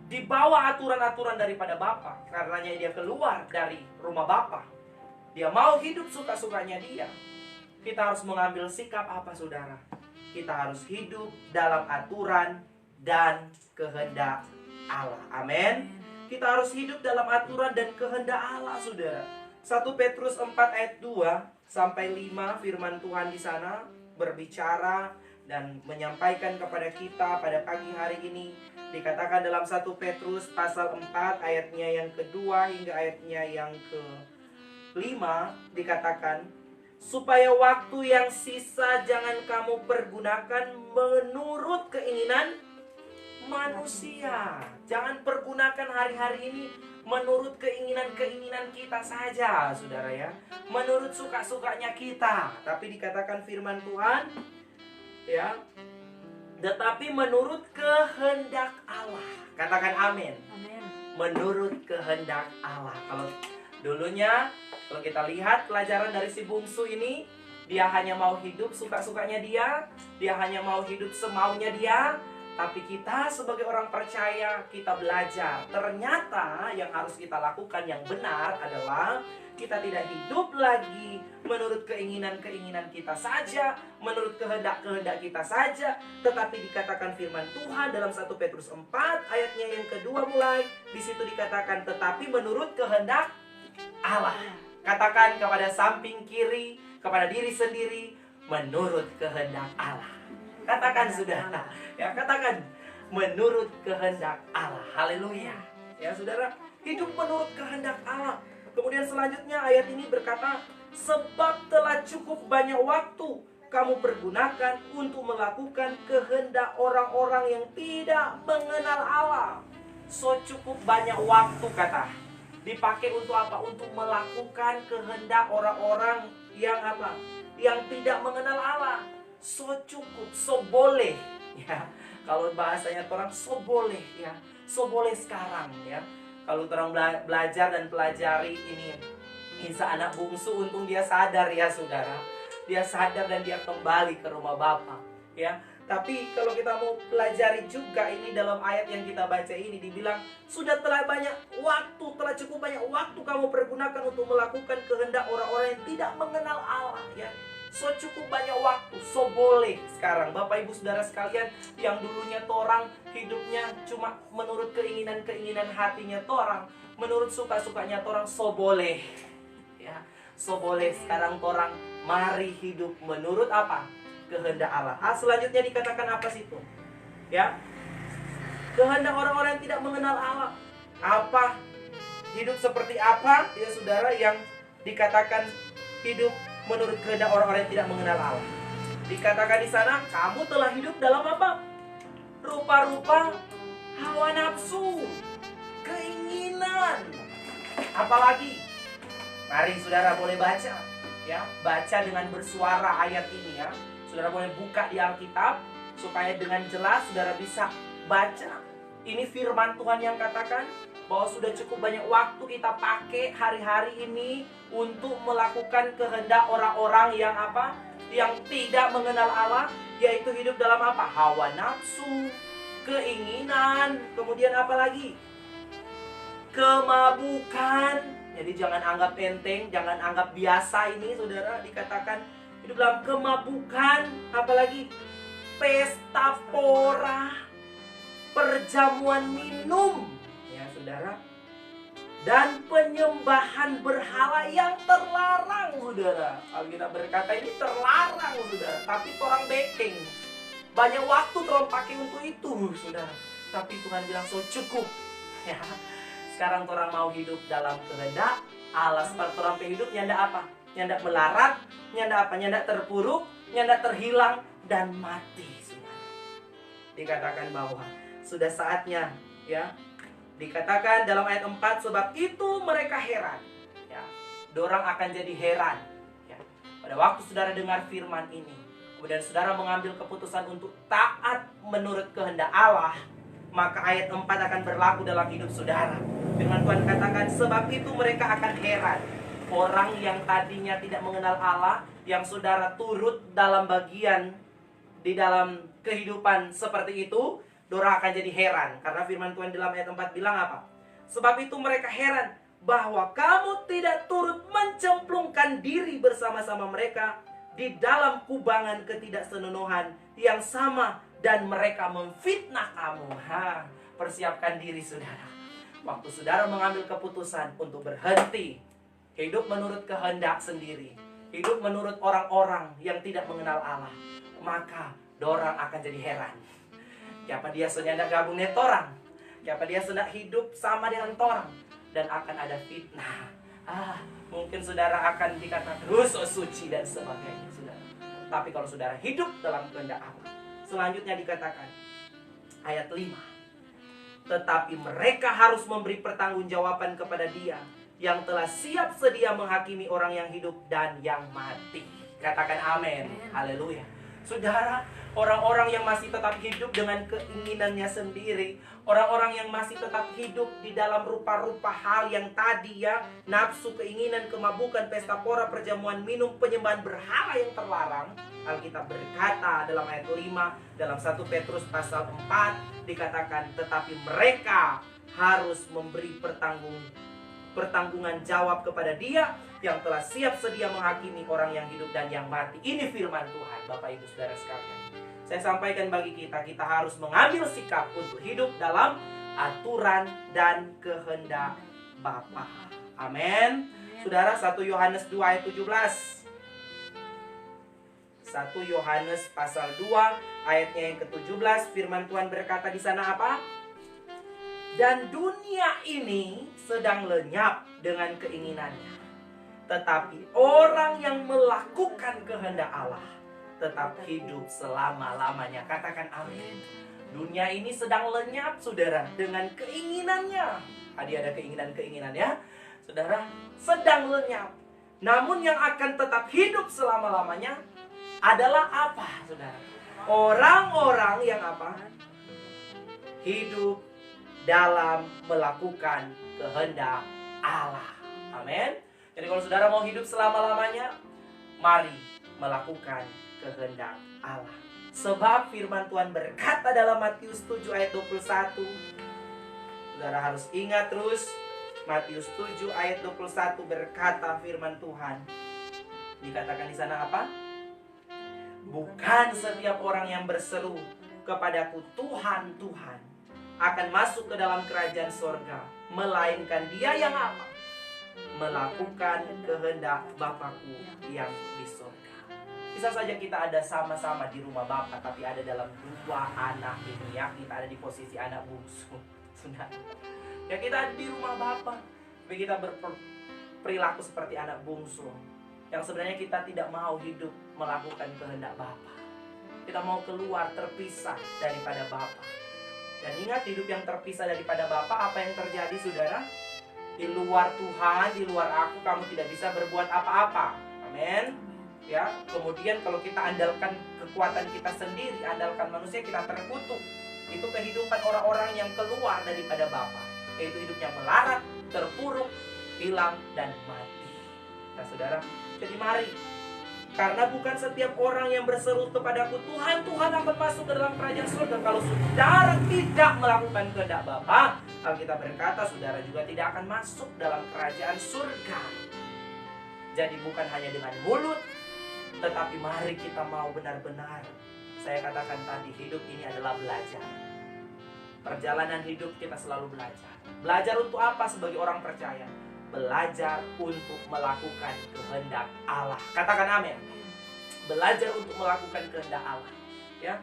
di bawah aturan-aturan daripada Bapa, karenanya dia keluar dari rumah Bapa. Dia mau hidup suka-sukanya dia. Kita harus mengambil sikap apa, saudara? Kita harus hidup dalam aturan dan kehendak Allah. Amin. Kita harus hidup dalam aturan dan kehendak Allah, saudara. 1 Petrus 4 ayat 2 sampai 5, firman Tuhan di sana berbicara dan menyampaikan kepada kita pada pagi hari ini. Dikatakan dalam 1 Petrus pasal 4 ayatnya yang kedua hingga ayatnya yang ke-5, dikatakan, supaya waktu yang sisa jangan kamu pergunakan menurut keinginan manusia. Jangan pergunakan hari-hari ini menurut keinginan-keinginan kita saja, saudara, ya. Menurut suka-sukanya kita. Tapi dikatakan firman Tuhan, ya, tetapi menurut kehendak Allah. Katakan amin. Amin. Menurut kehendak Allah. Kalau dulunya, kalau kita lihat pelajaran dari si bungsu ini, dia hanya mau hidup suka-sukanya dia hanya mau hidup semaunya dia. Tapi kita sebagai orang percaya, kita belajar. Ternyata yang harus kita lakukan yang benar adalah kita tidak hidup lagi menurut keinginan-keinginan kita saja, menurut kehendak-kehendak kita saja. Tetapi dikatakan firman Tuhan dalam 1 Petrus 4 ayatnya yang kedua mulai. Di situ dikatakan, tetapi menurut kehendak Allah. Katakan kepada samping kiri, kepada diri sendiri, menurut kehendak Allah. Katakan, saudara, ya, katakan menurut kehendak Allah. Haleluya. Ya, saudara, hidup menurut kehendak Allah. Kemudian selanjutnya ayat ini berkata, sebab telah cukup banyak waktu kamu pergunakan untuk melakukan kehendak orang-orang yang tidak mengenal Allah. So cukup banyak waktu, kata, dipakai untuk apa? Untuk melakukan kehendak orang-orang yang apa? Yang tidak mengenal Allah. So cukup, so boleh, ya. Kalau bahasanya orang, so boleh, ya. So boleh sekarang, ya. Kalau orang belajar dan pelajari ini kisah anak bungsu, untung dia sadar, ya, saudara. Dia sadar dan dia kembali ke rumah Bapa, ya. Tapi kalau kita mau pelajari juga ini dalam ayat yang kita baca ini, dibilang sudah telah banyak waktu, telah cukup banyak waktu kamu pergunakan untuk melakukan kehendak orang-orang yang tidak mengenal Allah, ya. So cukup banyak waktu, so boleh sekarang. Bapak ibu saudara sekalian, yang dulunya orang hidupnya cuma menurut keinginan-keinginan hatinya orang, menurut suka-sukanya orang, so boleh, ya. So boleh sekarang orang, mari hidup menurut apa? Kehendak Allah. Selanjutnya dikatakan apa situ? Ya. Kehendak orang-orang yang tidak mengenal Allah. Apa? Hidup seperti apa? Ya, saudara, yang dikatakan hidup menurut kehendak orang-orang yang tidak mengenal Allah. Dikatakan di sana, kamu telah hidup dalam apa? Rupa-rupa hawa nafsu, keinginan. Apalagi? Mari saudara boleh baca, ya, baca dengan bersuara ayat ini, ya. Saudara boleh buka di Alkitab supaya dengan jelas saudara bisa baca. Ini firman Tuhan yang katakan bahwa sudah cukup banyak waktu kita pakai hari-hari ini untuk melakukan kehendak orang-orang yang apa? Yang tidak mengenal Allah, yaitu hidup dalam apa? Hawa nafsu, keinginan, kemudian apa lagi? kemabukan. Jadi jangan anggap enteng, jangan anggap biasa ini saudara, dikatakan hidup dalam kemabukan, apalagi pesta pora, perjamuan minum, ya saudara, dan penyembahan berhala yang terlarang, saudara. Alkitab berkata ini terlarang, saudara, tapi orang baking. Banyak waktu terlalu pakai untuk itu, saudara. Tapi Tuhan bilang, so cukup. Ya. Sekarang orang mau hidup dalam kehendak Allah. Seperti orang hidup, nyanda apa? Nyanda melarat, nyanda apa? Nyanda terpuruk, nyanda terhilang, dan mati, saudara. Dikatakan bahwa sudah saatnya, ya. Dikatakan dalam ayat 4, sebab itu mereka heran. Ya. Dorang akan jadi heran. Ya. Pada waktu saudara dengar firman ini, kemudian saudara mengambil keputusan untuk taat menurut kehendak Allah, maka ayat 4 akan berlaku dalam hidup saudara. Firman Tuhan katakan, sebab itu mereka akan heran. Orang yang tadinya tidak mengenal Allah, yang saudara turut dalam bagian di dalam kehidupan seperti itu, dorang akan jadi heran. Karena firman Tuhan dalam ayat 4 bilang apa? Sebab itu mereka heran bahwa kamu tidak turut mencemplungkan diri bersama-sama mereka di dalam kubangan ketidaksenonohan yang sama, dan mereka memfitnah kamu. Persiapkan diri saudara. Waktu saudara mengambil keputusan untuk berhenti hidup menurut kehendak sendiri, hidup menurut orang-orang yang tidak mengenal Allah, maka dorang akan jadi heran. Siapa dia senada gabung dengan orang, siapa dia senada hidup sama dengan orang, dan akan ada fitnah. Mungkin saudara akan dikatakan suci dan sebagainya, saudara. Tapi kalau saudara hidup dalam kehendak Allah, selanjutnya dikatakan ayat 5, tetapi mereka harus memberi pertanggungjawaban kepada Dia yang telah siap sedia menghakimi orang yang hidup dan yang mati. Katakan amin. Haleluya. Saudara, orang-orang yang masih tetap hidup dengan keinginannya sendiri, orang-orang yang masih tetap hidup di dalam rupa-rupa hal yang tadi, ya, nafsu, keinginan, kemabukan, pesta pora, perjamuan minum, penyembahan berhala yang terlarang, Alkitab berkata dalam ayat 5 dalam 1 Petrus pasal 4 dikatakan, tetapi mereka harus memberi pertanggungan jawab kepada Dia yang telah siap sedia menghakimi orang yang hidup dan yang mati. Ini firman Tuhan, Bapak Ibu Saudara sekalian. Saya sampaikan bagi kita harus mengambil sikap untuk hidup dalam aturan dan kehendak Bapa. Amin. Saudara, 1 Yohanes 2 ayat 17. 1 Yohanes pasal 2 ayatnya yang ke-17, firman Tuhan berkata di sana apa? Dan dunia ini sedang lenyap dengan keinginannya, tetapi orang yang melakukan kehendak Allah tetap hidup selama-lamanya. Katakan amin. Dunia ini sedang lenyap, saudara, dengan keinginannya. Tadi ada keinginan-keinginan, ya, saudara, sedang lenyap. Namun yang akan tetap hidup selama-lamanya adalah apa, saudara? Orang-orang yang apa? Hidup dalam melakukan kehendak Allah. Amin. Jadi kalau saudara mau hidup selama-lamanya, mari melakukan kehendak Allah. Sebab firman Tuhan berkata dalam Matius 7 ayat 21. Saudara harus ingat terus, Matius 7 ayat 21 berkata firman Tuhan. Dikatakan di sana apa? Bukan setiap orang yang berseru kepadaku Tuhan, Tuhan akan masuk ke dalam kerajaan sorga, melainkan dia yang apa? Melakukan kehendak Bapakku yang di sorga. Bisa saja kita ada sama-sama di rumah Bapa, tapi ada dalam dua anak ini, ya. Kita ada di posisi anak bungsu. Sudah. Ya, kita ada di rumah Bapa, tapi kita berperilaku seperti anak bungsu, yang sebenarnya kita tidak mau hidup melakukan kehendak Bapa. Kita mau keluar, terpisah daripada Bapa. Dan ingat, hidup yang terpisah daripada Bapa, apa yang terjadi, saudara? Di luar Tuhan, di luar aku, kamu tidak bisa berbuat apa-apa. Amin. Ya, kemudian kalau kita andalkan kekuatan kita sendiri, andalkan manusia, kita terkutuk. Itu kehidupan orang-orang yang keluar daripada Bapa, yaitu hidupnya melarat, terpuruk, hilang, dan mati. Nah, saudara, jadi mari, karena bukan setiap orang yang berseru kepadaku Tuhan, Tuhan akan masuk ke dalam kerajaan surga. Kalau saudara tidak melakukan kehendak Bapa, Alkitab berkata saudara juga tidak akan masuk dalam kerajaan surga. Jadi bukan hanya dengan mulut, tetapi mari kita mau benar-benar, saya katakan tadi, hidup ini adalah belajar. Perjalanan hidup kita selalu belajar. Belajar untuk apa sebagai orang percaya? Belajar untuk melakukan kehendak Allah. Katakan amin. Belajar untuk melakukan kehendak Allah. Ya,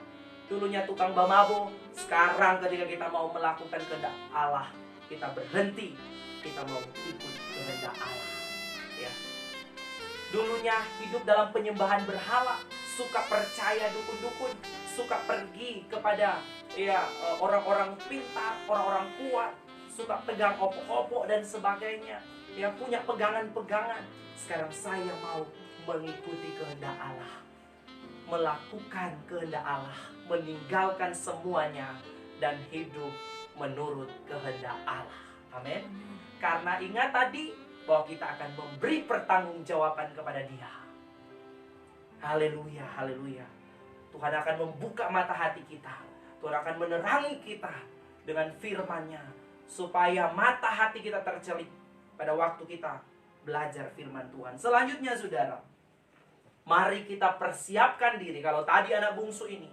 dulunya tukang bamabo, sekarang ketika kita mau melakukan kehendak Allah, kita berhenti, kita mau ikut kehendak Allah. Ya. Dulunya hidup dalam penyembahan berhala, suka percaya dukun-dukun, suka pergi kepada orang-orang pintar, orang-orang kuat, suka pegang opok-opok dan sebagainya. Ya, punya pegangan-pegangan. Sekarang saya mau mengikuti kehendak Allah, melakukan kehendak Allah, meninggalkan semuanya dan hidup menurut kehendak Allah. Amin. Karena ingat tadi bahwa kita akan memberi pertanggungjawaban kepada Dia. Haleluya, haleluya. Tuhan akan membuka mata hati kita. Tuhan akan menerangi kita dengan firman-Nya, supaya mata hati kita tercelik pada waktu kita belajar firman Tuhan. Selanjutnya saudara, mari kita persiapkan diri. Kalau tadi anak bungsu ini,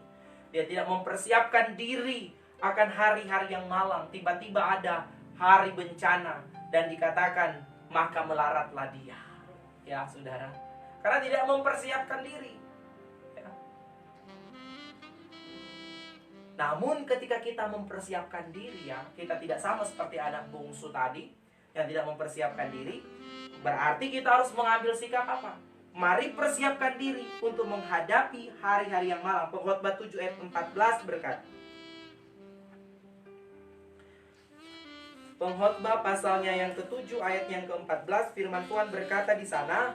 dia tidak mempersiapkan diri akan hari-hari yang malang. Tiba-tiba ada hari bencana dan dikatakan, maka melaratlah dia. Ya saudara, karena tidak mempersiapkan diri. Ya. Namun ketika kita mempersiapkan diri, ya, kita tidak sama seperti anak bungsu tadi yang tidak mempersiapkan diri. Berarti kita harus mengambil sikap apa? Mari persiapkan diri untuk menghadapi hari-hari yang malang. Pengkhotbah 7 ayat 14 berkata. Pengkhotbah pasalnya yang ke-7 ayat yang ke-14, firman Tuhan berkata di sana,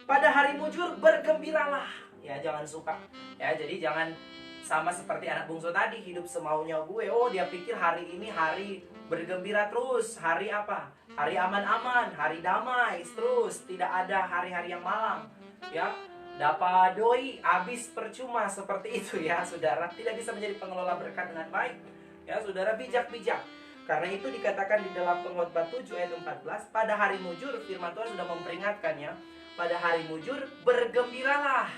pada hari mujur bergembiralah. Ya, jangan suka. Ya, jadi jangan sama seperti anak bungsu tadi, hidup semaunya gue. Oh, dia pikir hari ini hari bergembira terus. Hari apa? Hari aman-aman, hari damai terus, tidak ada hari-hari yang malang. Ya, dapat doi, habis percuma, seperti itu ya, saudara. Tidak bisa menjadi pengelola berkat dengan baik. Ya, saudara, bijak-bijak. Karena itu dikatakan di dalam Pengkhotbah 7 ayat 14, pada hari mujur, firman Tuhan sudah memperingatkannya, pada hari mujur bergembiralah.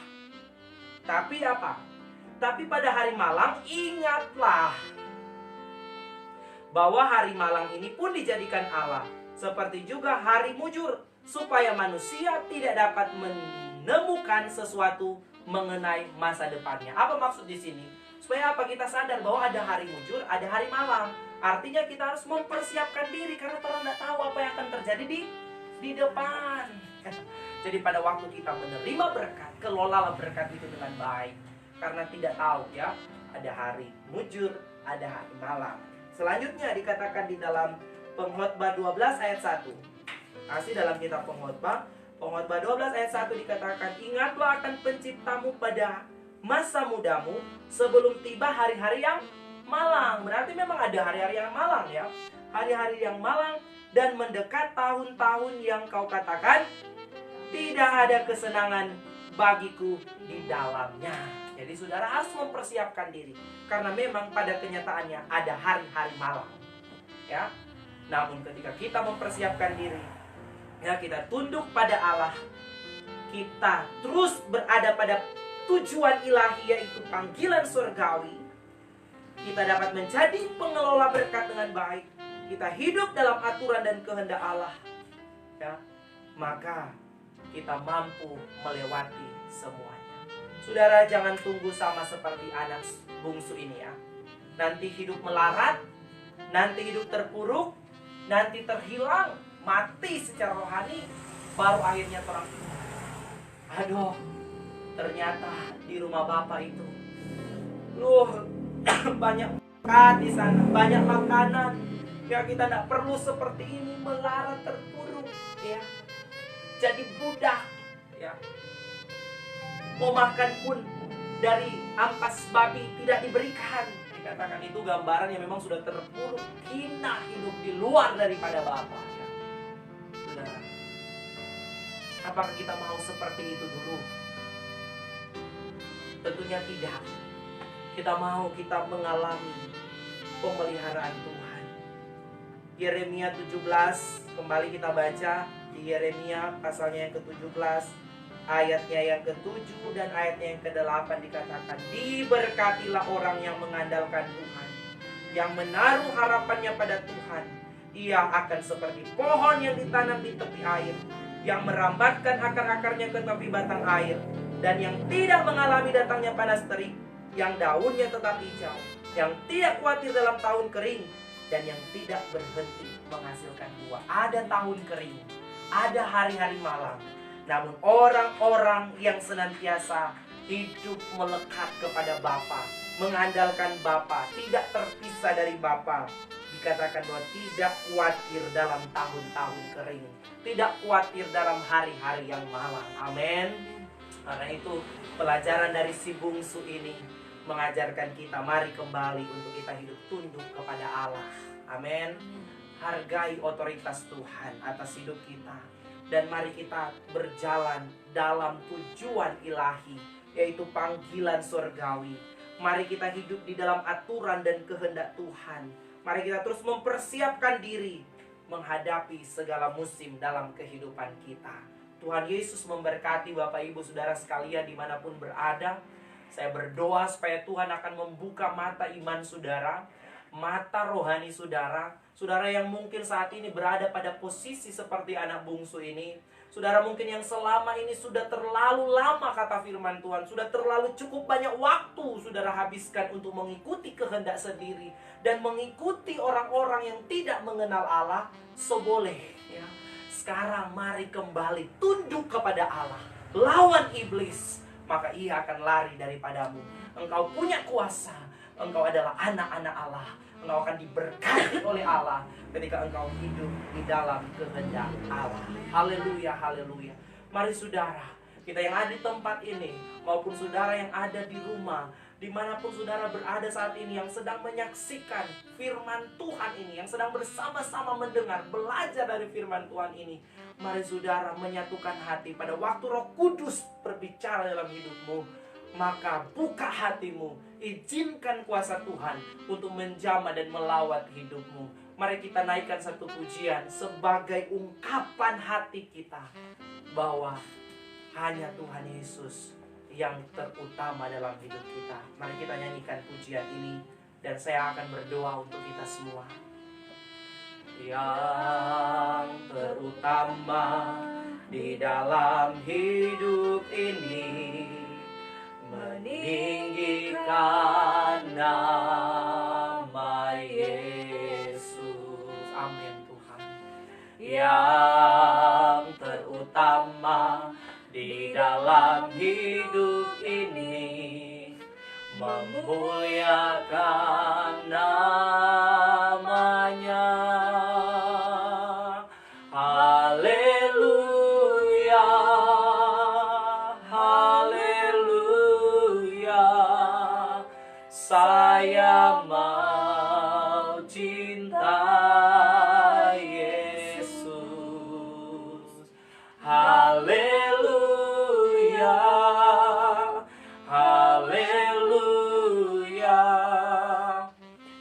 Tapi apa? Tapi pada hari malang ingatlah bahwa hari malang ini pun dijadikan Allah, seperti juga hari mujur, supaya manusia tidak dapat menemukan sesuatu mengenai masa depannya. Apa maksud di sini? Supaya apa? Kita sadar bahwa ada hari mujur, ada hari malang. Artinya kita harus mempersiapkan diri, karena kita tidak tahu apa yang akan terjadi di depan. Jadi pada waktu kita menerima berkat, kelolalah berkat itu dengan baik. Karena tidak tahu ya, ada hari mujur, ada hari malang. Selanjutnya dikatakan di dalam Pengkhotbah 12 ayat 1. Masih dalam kitab Pengkhotbah 12 ayat 1 dikatakan, ingatlah akan penciptamu pada masa mudamu sebelum tiba hari-hari yang malang. Berarti memang ada hari-hari yang malang ya. Hari-hari yang malang dan mendekat tahun-tahun yang kau katakan tidak ada kesenangan bagiku di dalamnya. Jadi saudara harus mempersiapkan diri, karena memang pada kenyataannya ada hari-hari malang. Ya. Namun ketika kita mempersiapkan diri, ya, kita tunduk pada Allah, kita terus berada pada tujuan ilahi, yaitu panggilan surgawi, kita dapat menjadi pengelola berkat dengan baik. Kita hidup dalam aturan dan kehendak Allah, ya, maka kita mampu melewati semuanya. Saudara, jangan tunggu sama seperti anak bungsu ini ya. Nanti hidup melarat, nanti hidup terpuruk, nanti terhilang, mati secara rohani, baru akhirnya orang, aduh, ternyata di rumah Bapak itu, banyak makan di sana, banyak makanan. Ya, kita tidak perlu seperti ini, melarat, terpuruk, ya. Jadi budak, ya. Mau makan pun dari ampas babi tidak diberikan. Dikatakan itu gambaran yang memang sudah terpuruk, hina, hidup di luar daripada Bapa. Ya. Saudara, apakah kita mau seperti itu dulu? Tentunya tidak. kita mengalami pemeliharaan Tuhan. Yeremia 17, kembali kita baca di Yeremia pasalnya yang ke-17, ayatnya yang ke-7 dan ayatnya yang ke-8 dikatakan, diberkatilah orang yang mengandalkan Tuhan, yang menaruh harapannya pada Tuhan. Ia akan seperti pohon yang ditanam di tepi air, yang merambatkan akar-akarnya ke tepi batang air, dan yang tidak mengalami datangnya panas terik, yang daunnya tetap hijau, yang tidak khawatir dalam tahun kering, dan yang tidak berhenti menghasilkan buah. Ada tahun kering, ada hari-hari malam, namun orang-orang yang senantiasa hidup melekat kepada Bapa, mengandalkan Bapa, tidak terpisah dari Bapa, dikatakan bahwa tidak khawatir dalam tahun-tahun kering, tidak khawatir dalam hari-hari yang malam. Amin. Karena itu pelajaran dari si bungsu ini mengajarkan kita, mari kembali untuk kita hidup tunduk kepada Allah. Amin. Hargai otoritas Tuhan atas hidup kita, dan mari kita berjalan dalam tujuan ilahi, yaitu panggilan surgawi. Mari kita hidup di dalam aturan dan kehendak Tuhan. Mari kita terus mempersiapkan diri menghadapi segala musim dalam kehidupan kita. Tuhan Yesus memberkati Bapak Ibu Saudara sekalian dimanapun berada. Saya berdoa supaya Tuhan akan membuka mata iman saudara, mata rohani saudara. Saudara yang mungkin saat ini berada pada posisi seperti anak bungsu ini. Saudara mungkin yang selama ini sudah terlalu lama, kata firman Tuhan, sudah terlalu cukup banyak waktu saudara habiskan untuk mengikuti kehendak sendiri dan mengikuti orang-orang yang tidak mengenal Allah. Seboleh ya, sekarang mari kembali tunduk kepada Allah, lawan iblis, maka ia akan lari daripadamu. Engkau punya kuasa, engkau adalah anak-anak Allah, engkau akan diberkati oleh Allah ketika engkau hidup di dalam kehendak Allah. Haleluya, haleluya. Mari saudara, kita yang ada di tempat ini maupun saudara yang ada di rumah, dimanapun saudara berada saat ini, yang sedang menyaksikan firman Tuhan ini, yang sedang bersama-sama mendengar, belajar dari firman Tuhan ini, mari saudara menyatukan hati pada waktu Roh Kudus berbicara dalam hidupmu. Maka buka hatimu, izinkan kuasa Tuhan untuk menjamah dan melawat hidupmu. Mari kita naikkan satu pujian sebagai ungkapan hati kita bahwa hanya Tuhan Yesus yang terutama dalam hidup kita. Mari kita nyanyikan pujian ini, dan saya akan berdoa untuk kita semua. Yang terutama di dalam hidup ini, meninggikan nama Yesus. Amin Tuhan. Yang terutama di dalam hidup ini, memuliakan namanya. Haleluya, haleluya. Saya mau cinta Yesus. Haleluya, haleluya.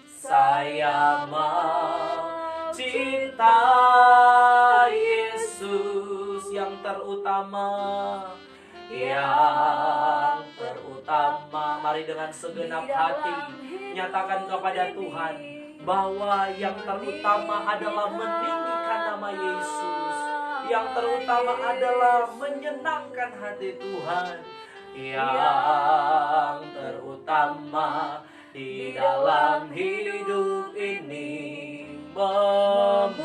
Saya mau cinta Yesus. Yang terutama, yang terutama. Mari dengan segenap hati nyatakan kepada Tuhan bahwa yang terutama adalah meninggikan nama Yesus. Yang terutama adalah menyenangkan hati Tuhan. Yang terutama di dalam hidup ini, memuliakan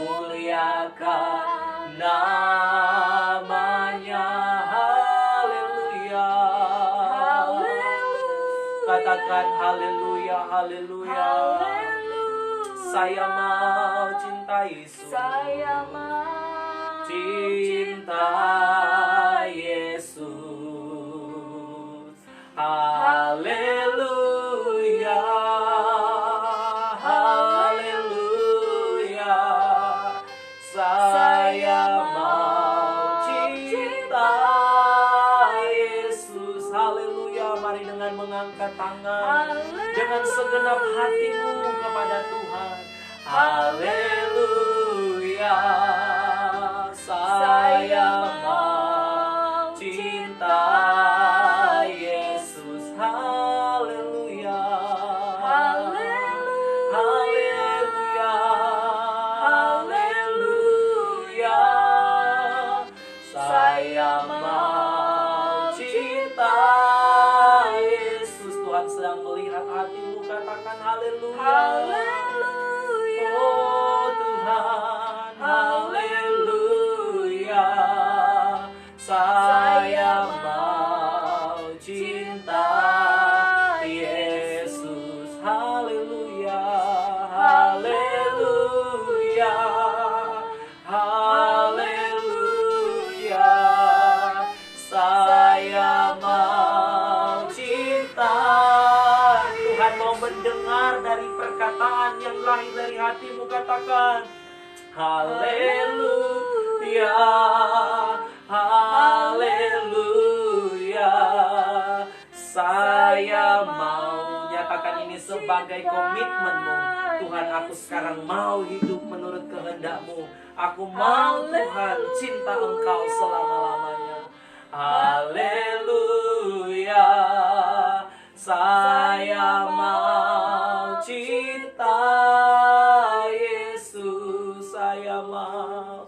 namanya. Haleluya, katakan haleluya, haleluya. Saya mau cinta Yesus. Saya mau cinta Yesus. Haleluya, haleluya. Saya mau cinta Yesus. Haleluya. Mari dengan mengangkat tangan segenap hatimu kepada Tuhan. Haleluya, saya mau cinta Yesus. Haleluya, haleluya, haleluya, saya mau cinta Yesus. Tuhan sedang melihat hatimu, katakan haleluya. Oh Tuhan, haleluya, saya mau cinta Yesus. Haleluya, haleluya, haleluya, saya mau cinta. Tuhan mau mendengar dari perkataan yang lahir dari hatimu, katakan haleluya, haleluya, saya mau. Nyatakan ini sebagai komitmenmu. Tuhan, aku sekarang mau hidup menurut kehendak-Mu. Aku mau Tuhan cinta Engkau selama-lamanya. Haleluya, saya mau cinta Yesus. Saya mau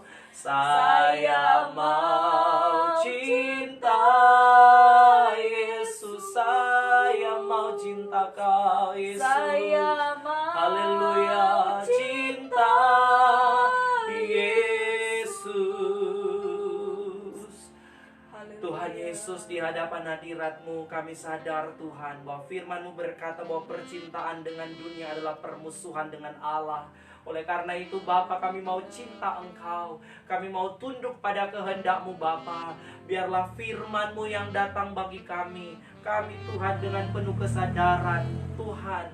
cinta Yesus. Saya mau cinta Kau Yesus. Haleluya, cinta Yesus. Tuhan Yesus, di hadapan hadirat-Mu kami sadar Tuhan bahwa firman-Mu berkata bahwa percintaan dengan dunia adalah permusuhan dengan Allah. Oleh karena itu Bapa, kami mau cinta Engkau. Kami mau tunduk pada kehendak-Mu Bapa. Biarlah firman-Mu yang datang bagi kami. Kami Tuhan dengan penuh kesadaran Tuhan,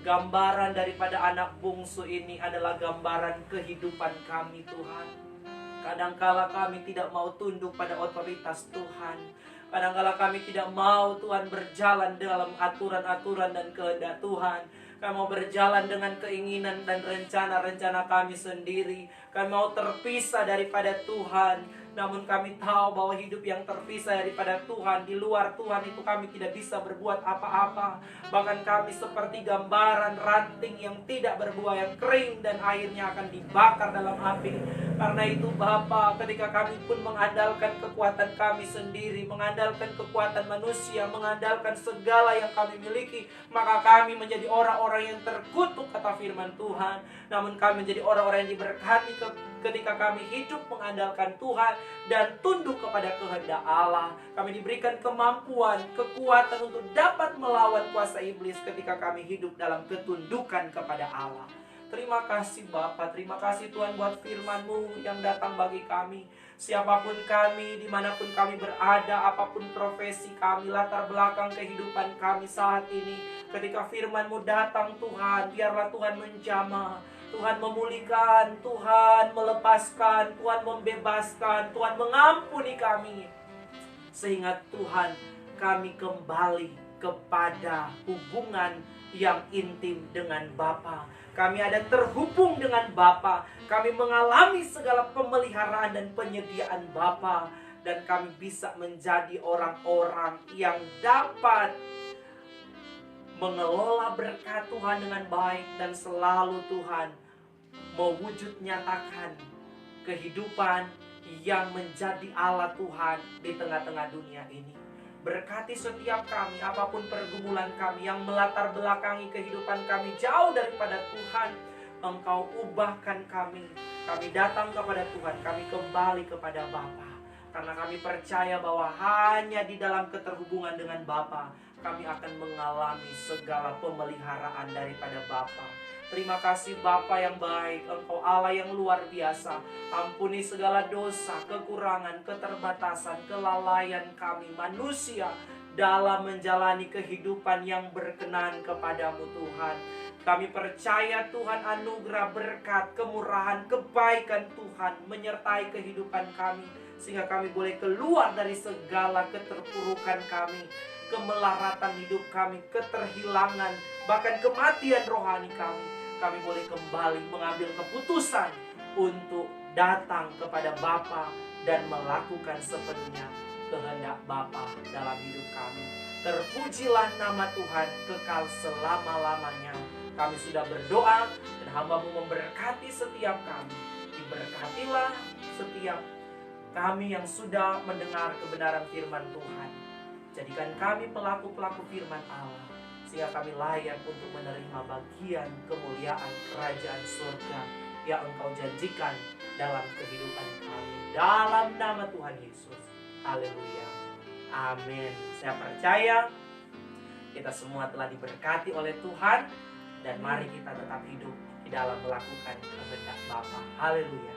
gambaran daripada anak bungsu ini adalah gambaran kehidupan kami Tuhan. Kadangkala kami tidak mau tunduk pada otoritas Tuhan. Kadangkala kami tidak mau Tuhan berjalan dalam aturan-aturan dan kehendak Tuhan. Kami mau berjalan dengan keinginan dan rencana-rencana kami sendiri. Kami mau terpisah daripada Tuhan. Namun kami tahu bahwa hidup yang terpisah daripada Tuhan, di luar Tuhan itu kami tidak bisa berbuat apa-apa. Bahkan kami seperti gambaran ranting yang tidak berbuah, yang kering dan airnya akan dibakar dalam api. Karena itu Bapa, ketika kami pun mengandalkan kekuatan kami sendiri, mengandalkan kekuatan manusia, mengandalkan segala yang kami miliki, maka kami menjadi orang-orang yang terkutuk kata firman Tuhan. Namun kami menjadi orang-orang yang diberkati ketika kami hidup mengandalkan Tuhan dan tunduk kepada kehendak Allah. Kami diberikan kemampuan, kekuatan untuk dapat melawan kuasa iblis ketika kami hidup dalam ketundukan kepada Allah. Terima kasih Bapa, terima kasih Tuhan buat firman-Mu yang datang bagi kami. Siapapun kami, dimanapun kami berada, apapun profesi kami, latar belakang kehidupan kami saat ini, ketika firman-Mu datang Tuhan, biarlah Tuhan menjamah, Tuhan memulihkan, Tuhan melepaskan, Tuhan membebaskan, Tuhan mengampuni kami. Sehingga Tuhan, kami kembali kepada hubungan yang intim dengan Bapa. Kami ada terhubung dengan Bapa. Kami mengalami segala pemeliharaan dan penyediaan Bapa. Dan kami bisa menjadi orang-orang yang dapat mengelola berkat Tuhan dengan baik. Dan selalu Tuhan mewujud nyatakan kehidupan yang menjadi Allah Tuhan di tengah-tengah dunia ini. Berkati setiap kami, apapun pergumulan kami yang melatar belakangi kehidupan kami jauh daripada Tuhan. Engkau ubahkan kami. Kami datang kepada Tuhan, kami kembali kepada Bapa. Karena kami percaya bahwa hanya di dalam keterhubungan dengan Bapa, kami akan mengalami segala pemeliharaan daripada Bapa. Terima kasih Bapa yang baik, Engkau Allah yang luar biasa. Ampuni segala dosa, kekurangan, keterbatasan, kelalaian kami manusia dalam menjalani kehidupan yang berkenan kepadamu Tuhan. Kami percaya Tuhan anugerah berkat, kemurahan, kebaikan Tuhan menyertai kehidupan kami. Sehingga kami boleh keluar dari segala keterpurukan kami. kemelaratan hidup kami, keterhilangan, bahkan kematian rohani kami boleh kembali mengambil keputusan untuk datang kepada Bapa dan melakukan sepenuhnya kehendak Bapa dalam hidup kami. Terpujilah nama Tuhan kekal selama-lamanya. Kami sudah berdoa dan hamba-Mu memberkati setiap kami. Diberkatilah setiap kami yang sudah mendengar kebenaran firman Tuhan. Jadikan kami pelaku-pelaku firman Allah, sehingga kami layak untuk menerima bagian kemuliaan kerajaan surga yang Engkau janjikan dalam kehidupan kami. Dalam nama Tuhan Yesus. Haleluya. Amin. Saya percaya kita semua telah diberkati oleh Tuhan. Dan mari kita tetap hidup di dalam melakukan kehendak Bapa. Haleluya.